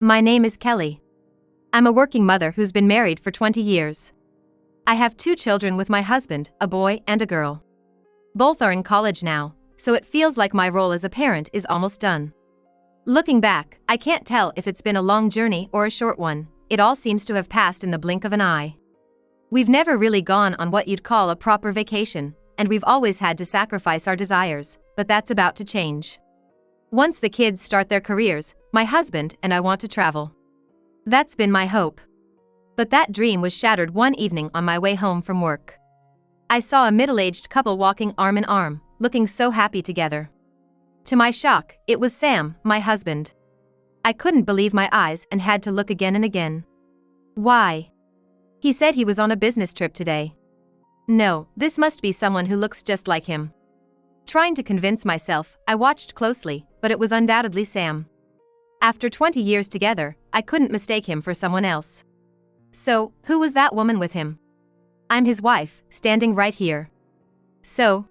My name is Kelly. I'm a working mother who's been married for 20 years. I have 2 children with my husband, a boy and a girl. Both are in college now, so it feels like my role as a parent is almost done. Looking back, I can't tell if it's been a long journey or a short one. It all seems to have passed in the blink of an eye. We've never really gone on what you'd call a proper vacation, and we've always had to sacrifice our desires, but that's about to change. Once the kids start their careers, my husband and I want to travel. That's been my hope. But that dream was shattered one evening on my way home from work. I saw a middle-aged couple walking arm in arm, looking so happy together. To my shock, it was Sam, my husband. I couldn't believe my eyes and had to look again and again. Why? He said he was on a business trip today. No, this must be someone who looks just like him. Trying to convince myself, I watched closely, but it was undoubtedly Sam. After 20 years together, I couldn't mistake him for someone else. So, who was that woman with him? I'm his wife, standing right here. So,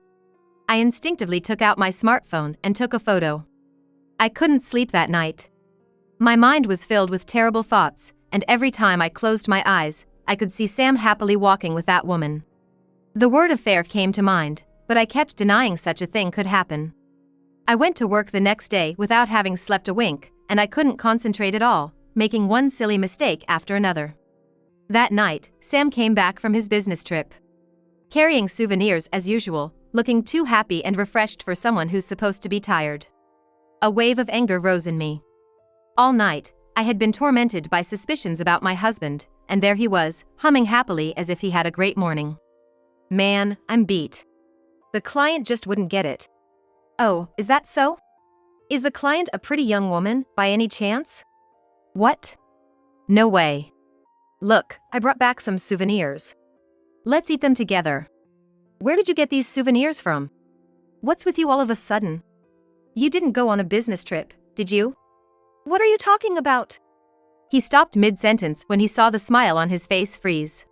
I instinctively took out my smartphone and took a photo. I couldn't sleep that night. My mind was filled with terrible thoughts, and every time I closed my eyes, I could see Sam happily walking with that woman. The word affair came to mind, but I kept denying such a thing could happen. I went to work the next day without having slept a wink, and I couldn't concentrate at all, making one silly mistake after another. That night, Sam came back from his business trip. Carrying souvenirs as usual, looking too happy and refreshed for someone who's supposed to be tired. A wave of anger rose in me. All night, I had been tormented by suspicions about my husband, and there he was, humming happily as if he had a great morning. Man, I'm beat. The client just wouldn't get it. Oh, is that so? Is the client a pretty young woman, by any chance? What? No way. Look, I brought back some souvenirs. Let's eat them together. Where did you get these souvenirs from? What's with you all of a sudden? You didn't go on a business trip, did you? What are you talking about? He stopped mid-sentence when he saw the smile on his face freeze.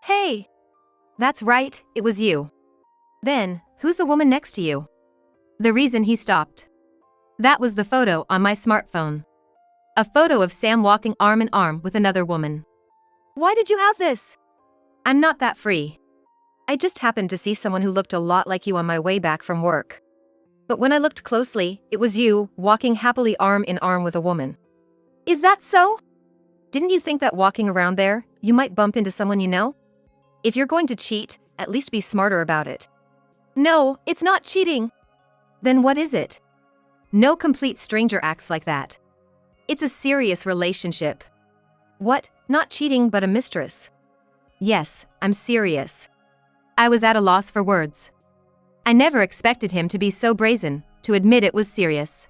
Hey! That's right, it was you. Then, who's the woman next to you? The reason he stopped. That was the photo on my smartphone. A photo of Sam walking arm in arm with another woman. Why did you have this? I'm not that free. I just happened to see someone who looked a lot like you on my way back from work. But when I looked closely, it was you, walking happily arm in arm with a woman. Is that so? Didn't you think that walking around there, you might bump into someone you know? If you're going to cheat, at least be smarter about it. No, it's not cheating. Then what is it? No complete stranger acts like that. It's a serious relationship. What? Not cheating but a mistress. Yes, I'm serious. I was at a loss for words. I never expected him to be so brazen, to admit it was serious.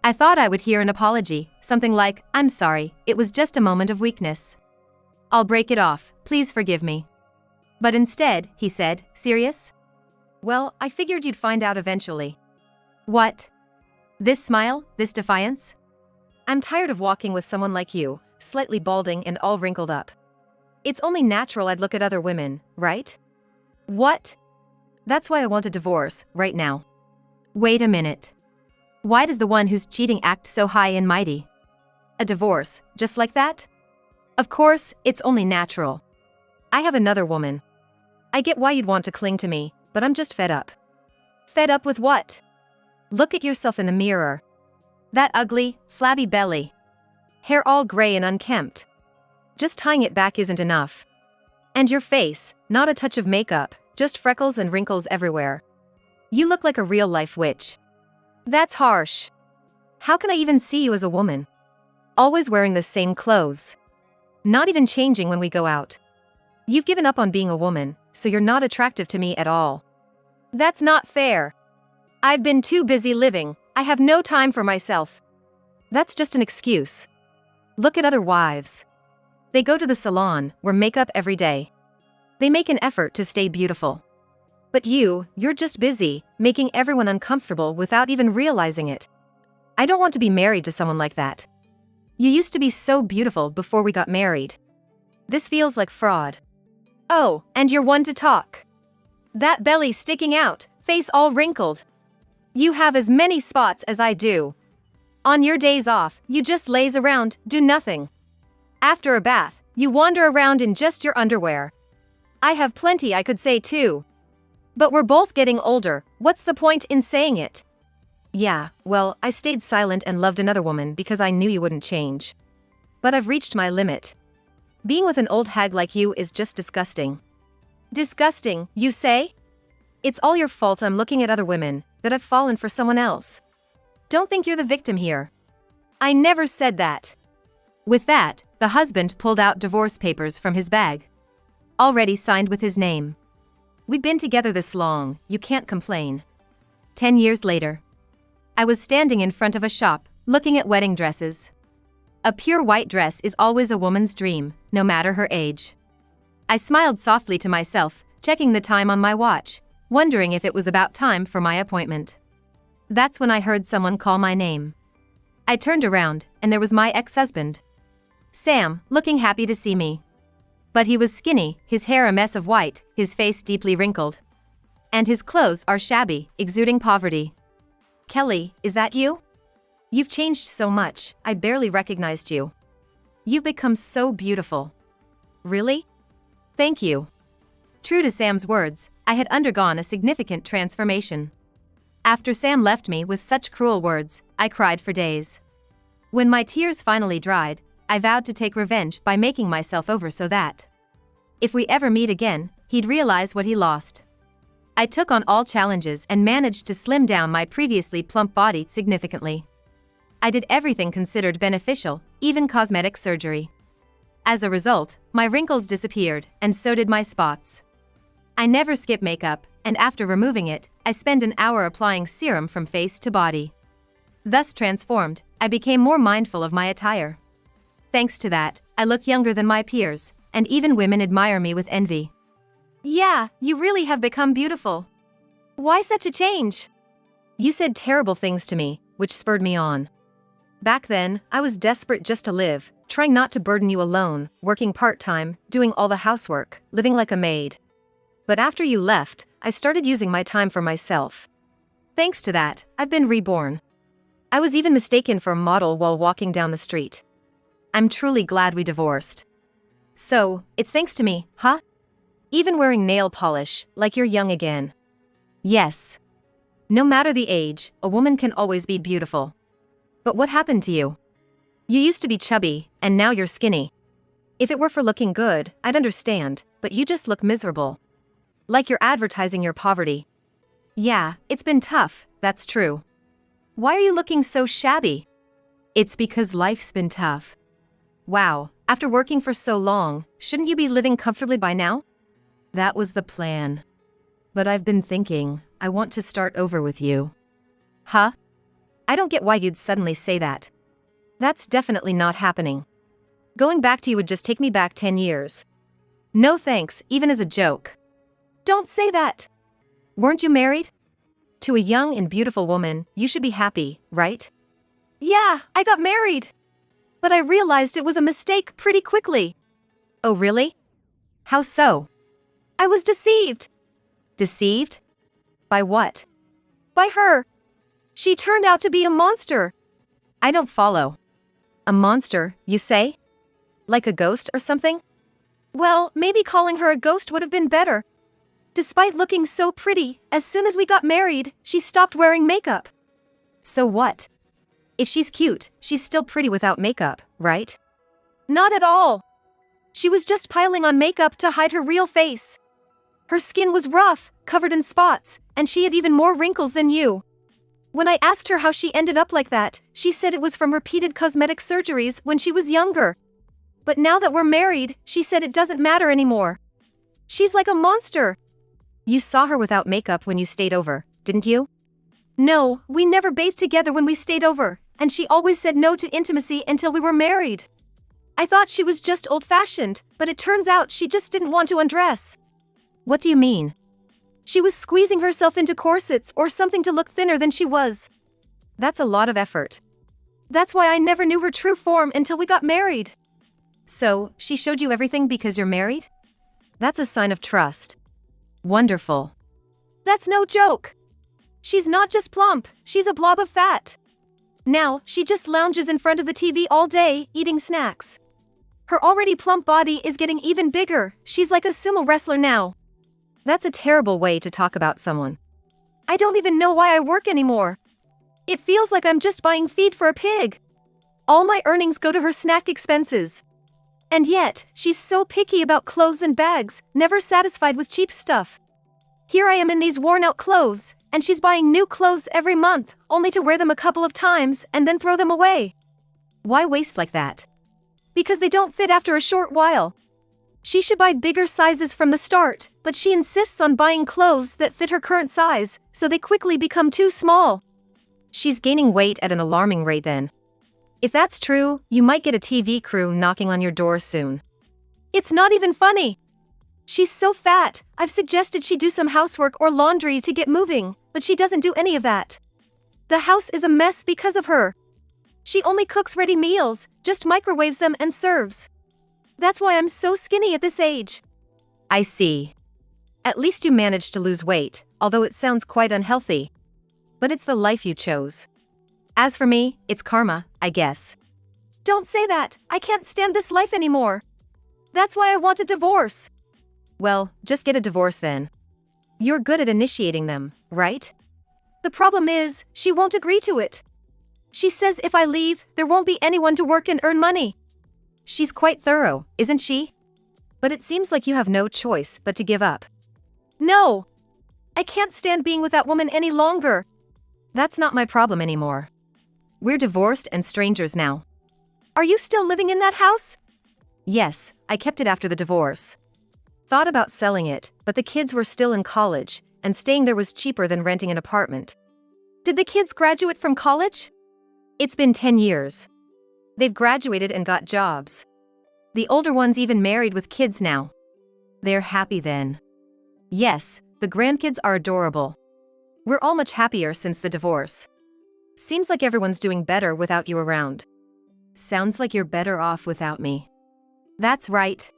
I thought I would hear an apology, something like, I'm sorry, it was just a moment of weakness. I'll break it off, please forgive me. But instead, he said, serious? Well, I figured you'd find out eventually. What? This smile, this defiance? I'm tired of walking with someone like you, slightly balding and all wrinkled up. It's only natural I'd look at other women, right? What? That's why I want a divorce, right now. Wait a minute. Why does the one who's cheating act so high and mighty? A divorce, just like that? Of course, it's only natural. I have another woman. I get why you'd want to cling to me, but I'm just fed up. Fed up with what? Look at yourself in the mirror. That ugly, flabby belly. Hair all gray and unkempt. Just tying it back isn't enough. And your face, not a touch of makeup, just freckles and wrinkles everywhere. You look like a real-life witch. That's harsh. How can I even see you as a woman? Always wearing the same clothes. Not even changing when we go out. You've given up on being a woman, so you're not attractive to me at all. That's not fair. I've been too busy living, I have no time for myself. That's just an excuse. Look at other wives. They go to the salon, wear makeup every day. They make an effort to stay beautiful. But you're just busy, making everyone uncomfortable without even realizing it. I don't want to be married to someone like that. You used to be so beautiful before we got married. This feels like fraud. Oh, and you're one to talk. That belly sticking out, face all wrinkled. You have as many spots as I do. On your days off, you just laze around, do nothing. After a bath, you wander around in just your underwear. I have plenty I could say too. But we're both getting older, what's the point in saying it? Yeah, well, I stayed silent and loved another woman because I knew you wouldn't change. But I've reached my limit. Being with an old hag like you is just disgusting. Disgusting, you say? It's all your fault I'm looking at other women, that I've fallen for someone else. Don't think you're the victim here. I never said that. With that, the husband pulled out divorce papers from his bag. Already signed with his name. We've been together this long, you can't complain. 10 years later. I was standing in front of a shop, looking at wedding dresses. A pure white dress is always a woman's dream, no matter her age. I smiled softly to myself, checking the time on my watch, wondering if it was about time for my appointment. That's when I heard someone call my name. I turned around, and there was my ex-husband. Sam, looking happy to see me. But he was skinny, his hair a mess of white, his face deeply wrinkled. And his clothes are shabby, exuding poverty. Kelly, is that you? You've changed so much, I barely recognized you. You've become so beautiful. Really? Thank you. True to Sam's words, I had undergone a significant transformation. After Sam left me with such cruel words, I cried for days. When my tears finally dried, I vowed to take revenge by making myself over so that, if we ever meet again, he'd realize what he lost. I took on all challenges and managed to slim down my previously plump body significantly. I did everything considered beneficial, even cosmetic surgery. As a result, my wrinkles disappeared, and so did my spots. I never skip makeup, and after removing it, I spend an hour applying serum from face to body. Thus transformed, I became more mindful of my attire. Thanks to that, I look younger than my peers, and even women admire me with envy. Yeah, you really have become beautiful. Why such a change? You said terrible things to me, which spurred me on. Back then, I was desperate just to live, trying not to burden you alone, working part-time, doing all the housework, living like a maid. But after you left, I started using my time for myself. Thanks to that, I've been reborn. I was even mistaken for a model while walking down the street. I'm truly glad we divorced. So, it's thanks to me, huh? Even wearing nail polish, like you're young again. Yes. No matter the age, a woman can always be beautiful. But what happened to you? You used to be chubby, and now you're skinny. If it were for looking good, I'd understand, but you just look miserable. Like you're advertising your poverty. Yeah, it's been tough, that's true. Why are you looking so shabby? It's because life's been tough. Wow, after working for so long, shouldn't you be living comfortably by now? That was the plan. But I've been thinking, I want to start over with you. Huh? I don't get why you'd suddenly say that. That's definitely not happening. Going back to you would just take me back 10 years. No thanks, even as a joke. Don't say that! Weren't you married? To a young and beautiful woman, you should be happy, right? Yeah, I got married! But I realized it was a mistake pretty quickly. Oh really? How so? I was deceived. Deceived? By what? By her. She turned out to be a monster. I don't follow. A monster, you say? Like a ghost or something? Well, maybe calling her a ghost would have been better. Despite looking so pretty, as soon as we got married, she stopped wearing makeup. So what? If she's cute, she's still pretty without makeup, right? Not at all. She was just piling on makeup to hide her real face. Her skin was rough, covered in spots, and she had even more wrinkles than you. When I asked her how she ended up like that, she said it was from repeated cosmetic surgeries when she was younger. But now that we're married, she said it doesn't matter anymore. She's like a monster. You saw her without makeup when you stayed over, didn't you? No, we never bathed together when we stayed over, and she always said no to intimacy until we were married. I thought she was just old-fashioned, but it turns out she just didn't want to undress. What do you mean? She was squeezing herself into corsets or something to look thinner than she was. That's a lot of effort. That's why I never knew her true form until we got married. So, she showed you everything because you're married? That's a sign of trust. Wonderful. That's no joke. She's not just plump, she's a blob of fat. Now, she just lounges in front of the TV all day, eating snacks. Her already plump body is getting even bigger. She's like a sumo wrestler now. That's a terrible way to talk about someone. I don't even know why I work anymore. It feels like I'm just buying feed for a pig. All my earnings go to her snack expenses. And yet, she's so picky about clothes and bags, never satisfied with cheap stuff. Here I am in these worn-out clothes, and she's buying new clothes every month, only to wear them a couple of times and then throw them away. Why waste like that? Because they don't fit after a short while. She should buy bigger sizes from the start, but she insists on buying clothes that fit her current size, so they quickly become too small. She's gaining weight at an alarming rate then. If that's true, you might get a TV crew knocking on your door soon. It's not even funny. She's so fat, I've suggested she do some housework or laundry to get moving, but she doesn't do any of that. The house is a mess because of her. She only cooks ready meals, just microwaves them and serves. That's why I'm so skinny at this age. I see. At least you managed to lose weight, although it sounds quite unhealthy. But it's the life you chose. As for me, it's karma, I guess. Don't say that, I can't stand this life anymore. That's why I want a divorce. Well, just get a divorce then. You're good at initiating them, right? The problem is, she won't agree to it. She says if I leave, there won't be anyone to work and earn money. She's quite thorough, isn't she? But it seems like you have no choice but to give up. No! I can't stand being with that woman any longer. That's not my problem anymore. We're divorced and strangers now. Are you still living in that house? Yes, I kept it after the divorce. Thought about selling it, but the kids were still in college, and staying there was cheaper than renting an apartment. Did the kids graduate from college? It's been 10 years. They've graduated and got jobs. The older one's even married with kids now. They're happy then. Yes, the grandkids are adorable. We're all much happier since the divorce. Seems like everyone's doing better without you around. Sounds like you're better off without me. That's right.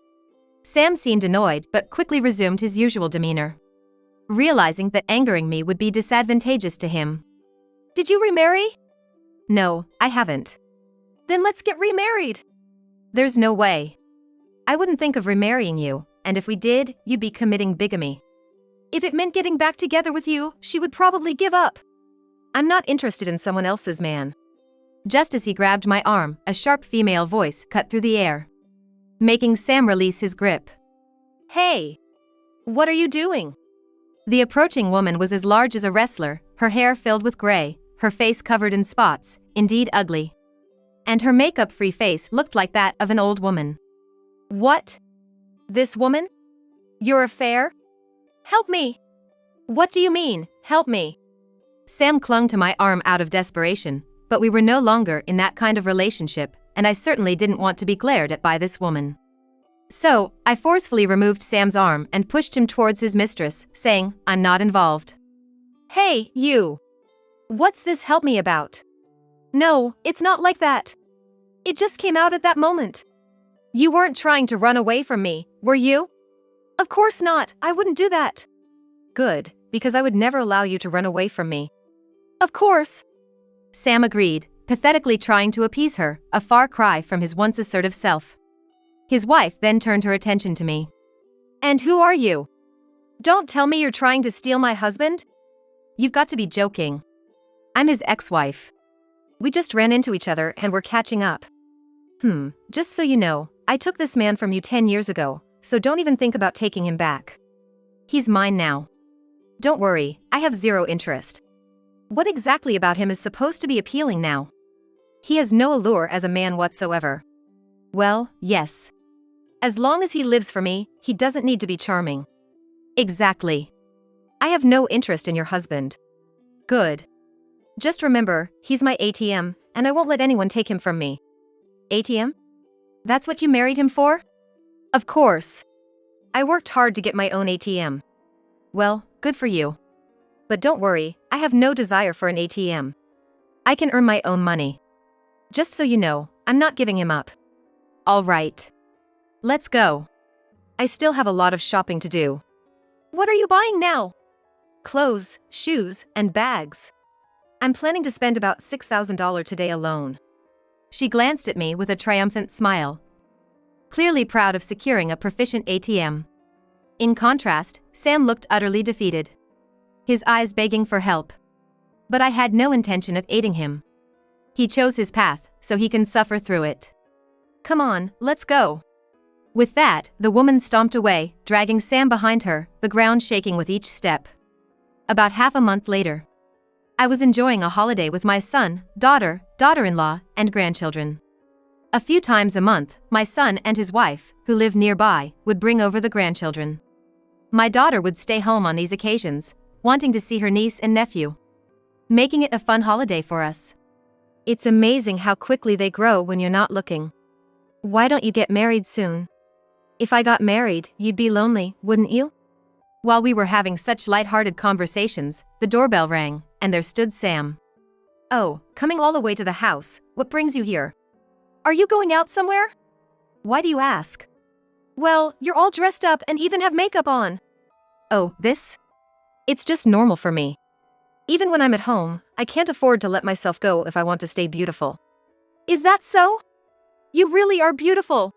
Sam seemed annoyed but quickly resumed his usual demeanor, realizing that angering me would be disadvantageous to him. Did you remarry? No, I haven't. Then let's get remarried. There's no way. I wouldn't think of remarrying you, and if we did, you'd be committing bigamy. If it meant getting back together with you, she would probably give up. I'm not interested in someone else's man. Just as he grabbed my arm, a sharp female voice cut through the air, making Sam release his grip. Hey! What are you doing? The approaching woman was as large as a wrestler, her hair filled with gray, her face covered in spots, indeed ugly. And her makeup-free face looked like that of an old woman. What? This woman? Your affair? Help me! What do you mean, help me? Sam clung to my arm out of desperation, but we were no longer in that kind of relationship, and I certainly didn't want to be glared at by this woman. So, I forcefully removed Sam's arm and pushed him towards his mistress, saying, I'm not involved. Hey, you! What's this help me about? No, it's not like that. It just came out at that moment. You weren't trying to run away from me, were you? Of course not, I wouldn't do that. Good, because I would never allow you to run away from me. Of course. Sam agreed, pathetically trying to appease her, a far cry from his once assertive self. His wife then turned her attention to me. And who are you? Don't tell me you're trying to steal my husband? You've got to be joking. I'm his ex-wife. We just ran into each other and we're catching up. Just so you know, I took this man from you 10 years ago, so don't even think about taking him back. He's mine now. Don't worry, I have zero interest. What exactly about him is supposed to be appealing now? He has no allure as a man whatsoever. Well, yes. As long as he lives for me, he doesn't need to be charming. Exactly. I have no interest in your husband. Good. Just remember, he's my ATM, and I won't let anyone take him from me. ATM? That's what you married him for? Of course. I worked hard to get my own ATM. Well, good for you. But don't worry, I have no desire for an ATM. I can earn my own money. Just so you know, I'm not giving him up. All right. Let's go. I still have a lot of shopping to do. What are you buying now? Clothes, shoes, and bags. I'm planning to spend about $6,000 today alone. She glanced at me with a triumphant smile, clearly proud of securing a proficient ATM. In contrast, Sam looked utterly defeated, his eyes begging for help. But I had no intention of aiding him. He chose his path, so he can suffer through it. Come on, let's go. With that, the woman stomped away, dragging Sam behind her, the ground shaking with each step. About half a month later, I was enjoying a holiday with my son, daughter, daughter-in-law, and grandchildren. A few times a month, my son and his wife, who lived nearby, would bring over the grandchildren. My daughter would stay home on these occasions, wanting to see her niece and nephew, making it a fun holiday for us. It's amazing how quickly they grow when you're not looking. Why don't you get married soon? If I got married, you'd be lonely, wouldn't you? While we were having such light-hearted conversations, the doorbell rang, and there stood Sam. Oh, coming all the way to the house, what brings you here? Are you going out somewhere? Why do you ask? Well, you're all dressed up and even have makeup on. Oh, this? It's just normal for me. Even when I'm at home, I can't afford to let myself go if I want to stay beautiful. Is that so? You really are beautiful.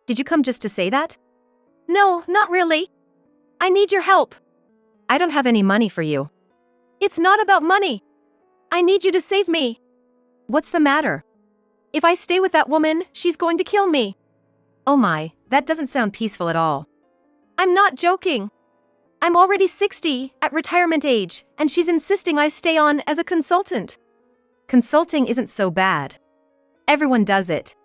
Did you come just to say that? No, not really. I need your help. I don't have any money for you. It's not about money. I need you to save me. What's the matter? If I stay with that woman, she's going to kill me. Oh my, that doesn't sound peaceful at all. I'm not joking. I'm already 60, at retirement age, and she's insisting I stay on as a consultant. Consulting isn't so bad. Everyone does it.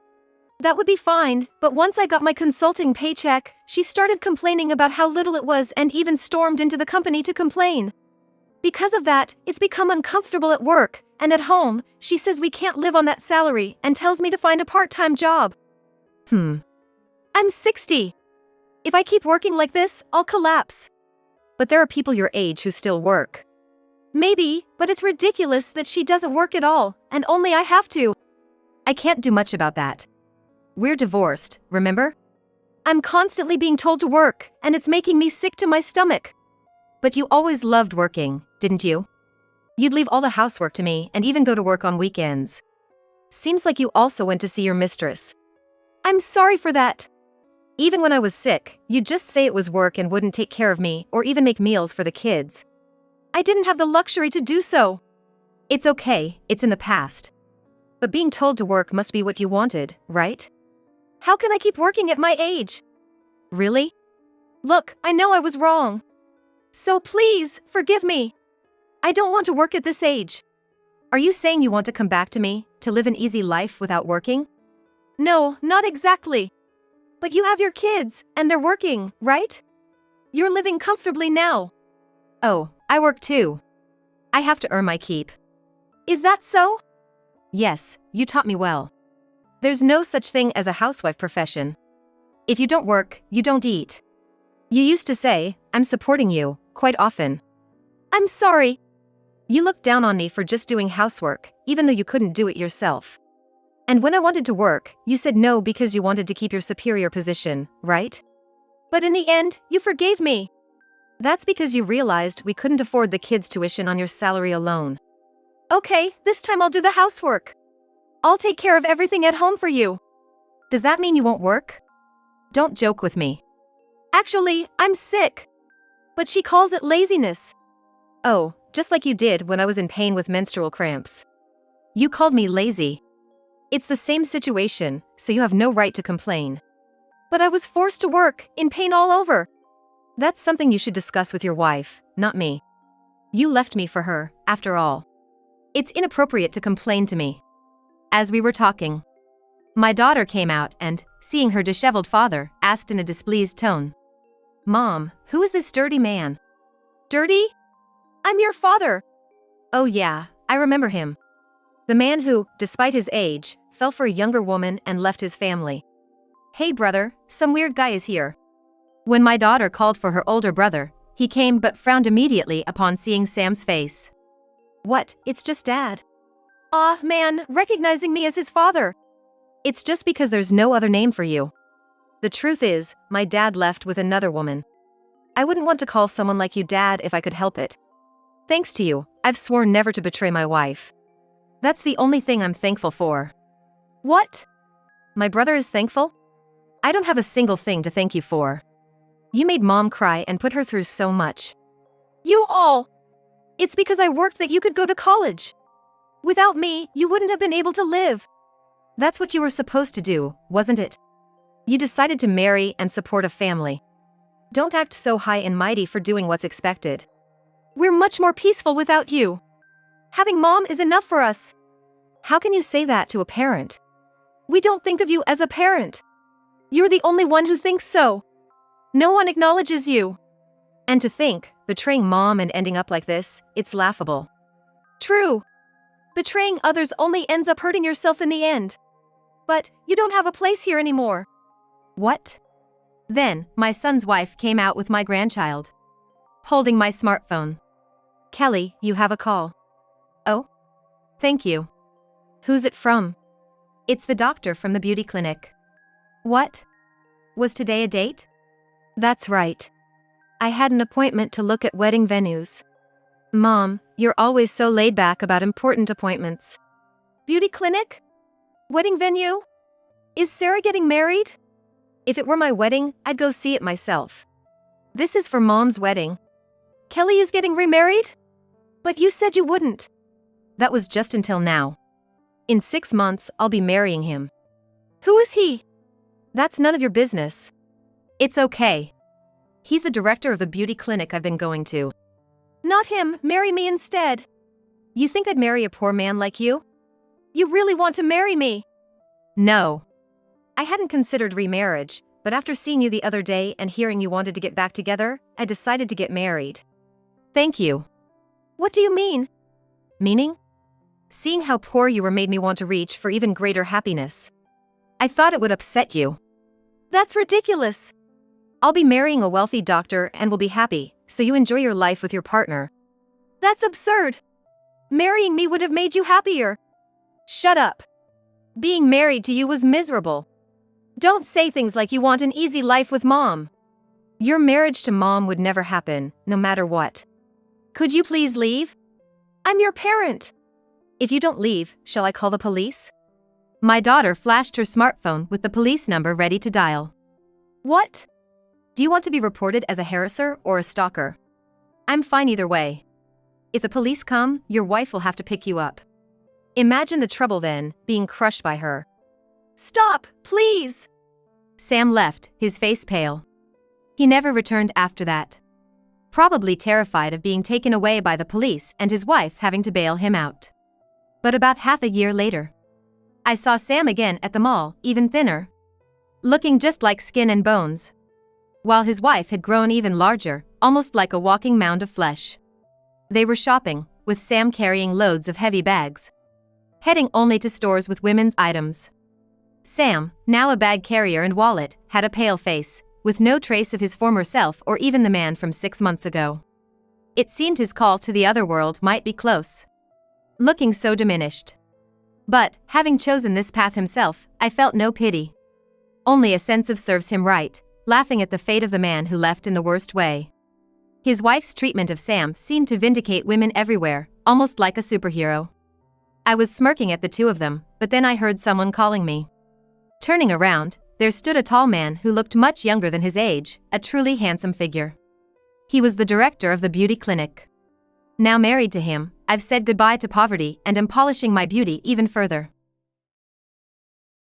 That would be fine, but once I got my consulting paycheck, she started complaining about how little it was and even stormed into the company to complain. Because of that, it's become uncomfortable at work, and at home, she says we can't live on that salary and tells me to find a part-time job. I'm 60. If I keep working like this, I'll collapse. But there are people your age who still work. Maybe, but it's ridiculous that she doesn't work at all, and only I have to. I can't do much about that. We're divorced, remember? I'm constantly being told to work, and it's making me sick to my stomach. But you always loved working, didn't you? You'd leave all the housework to me and even go to work on weekends. Seems like you also went to see your mistress. I'm sorry for that. Even when I was sick, you'd just say it was work and wouldn't take care of me or even make meals for the kids. I didn't have the luxury to do so. It's okay, it's in the past. But being told to work must be what you wanted, right? How can I keep working at my age? Really? Look, I know I was wrong. So please, forgive me. I don't want to work at this age. Are you saying you want to come back to me, to live an easy life without working? No, not exactly. But you have your kids, and they're working, right? You're living comfortably now. Oh, I work too. I have to earn my keep. Is that so? Yes, you taught me well. There's no such thing as a housewife profession. If you don't work, you don't eat. You used to say, I'm supporting you, quite often. I'm sorry. You looked down on me for just doing housework, even though you couldn't do it yourself. And when I wanted to work, you said no because you wanted to keep your superior position, right? But in the end, you forgave me. That's because you realized we couldn't afford the kids' tuition on your salary alone. Okay, this time I'll do the housework. I'll take care of everything at home for you. Does that mean you won't work? Don't joke with me. Actually, I'm sick. But she calls it laziness. Oh, just like you did when I was in pain with menstrual cramps. You called me lazy. It's the same situation, so you have no right to complain. But I was forced to work, in pain all over. That's something you should discuss with your wife, not me. You left me for her, after all. It's inappropriate to complain to me. As we were talking, my daughter came out and, seeing her disheveled father, asked in a displeased tone, Mom, who is this dirty man? Dirty? I'm your father. Oh yeah, I remember him. The man who, despite his age, fell for a younger woman and left his family. Hey brother, some weird guy is here. When my daughter called for her older brother, he came but frowned immediately upon seeing Sam's face. What, it's just Dad. Aw, man, recognizing me as his father. It's just because there's no other name for you. The truth is, my dad left with another woman. I wouldn't want to call someone like you Dad if I could help it. Thanks to you, I've sworn never to betray my wife. That's the only thing I'm thankful for. What? My brother is thankful? I don't have a single thing to thank you for. You made Mom cry and put her through so much. You all! It's because I worked that you could go to college. Without me, you wouldn't have been able to live. That's what you were supposed to do, wasn't it? You decided to marry and support a family. Don't act so high and mighty for doing what's expected. We're much more peaceful without you. Having Mom is enough for us. How can you say that to a parent? We don't think of you as a parent. You're the only one who thinks so. No one acknowledges you. And to think, betraying Mom and ending up like this, it's laughable. True. Betraying others only ends up hurting yourself in the end. But you don't have a place here anymore. What? Then, my son's wife came out with my grandchild, holding my smartphone. Kelly, you have a call. Oh? Thank you. Who's it from? It's the doctor from the beauty clinic. What? Was today a date? That's right. I had an appointment to look at wedding venues. Mom, you're always so laid back about important appointments. Beauty clinic? Wedding venue? Is Sarah getting married? If it were my wedding, I'd go see it myself. This is for Mom's wedding. Kelly is getting remarried? But you said you wouldn't. That was just until now. In 6 months, I'll be marrying him. Who is he? That's none of your business. It's okay. He's the director of the beauty clinic I've been going to. Not him, marry me instead. You think I'd marry a poor man like you? You really want to marry me? No. I hadn't considered remarriage, but after seeing you the other day and hearing you wanted to get back together, I decided to get married. Thank you. What do you mean? Meaning? Seeing how poor you were made me want to reach for even greater happiness. I thought it would upset you. That's ridiculous. I'll be marrying a wealthy doctor and will be happy, so you enjoy your life with your partner. That's absurd. Marrying me would have made you happier. Shut up. Being married to you was miserable. Don't say things like you want an easy life with Mom. Your marriage to Mom would never happen, no matter what. Could you please leave? I'm your parent. If you don't leave, shall I call the police? My daughter flashed her smartphone with the police number ready to dial. What? Do you want to be reported as a harasser or a stalker? I'm fine either way. If the police come, your wife will have to pick you up. Imagine the trouble then, being crushed by her. Stop, please! Sam left, his face pale. He never returned after that. Probably terrified of being taken away by the police and his wife having to bail him out. But about half a year later, I saw Sam again at the mall, even thinner. Looking just like skin and bones. While his wife had grown even larger, almost like a walking mound of flesh. They were shopping, with Sam carrying loads of heavy bags. Heading only to stores with women's items. Sam, now a bag carrier and wallet, had a pale face, with no trace of his former self or even the man from 6 months ago. It seemed his call to the other world might be close. Looking so diminished. But, having chosen this path himself, I felt no pity. Only a sense of serves him right, laughing at the fate of the man who left in the worst way. His wife's treatment of Sam seemed to vindicate women everywhere, almost like a superhero. I was smirking at the two of them, but then I heard someone calling me. Turning around, there stood a tall man who looked much younger than his age, a truly handsome figure. He was the director of the beauty clinic. Now married to him, I've said goodbye to poverty and am polishing my beauty even further.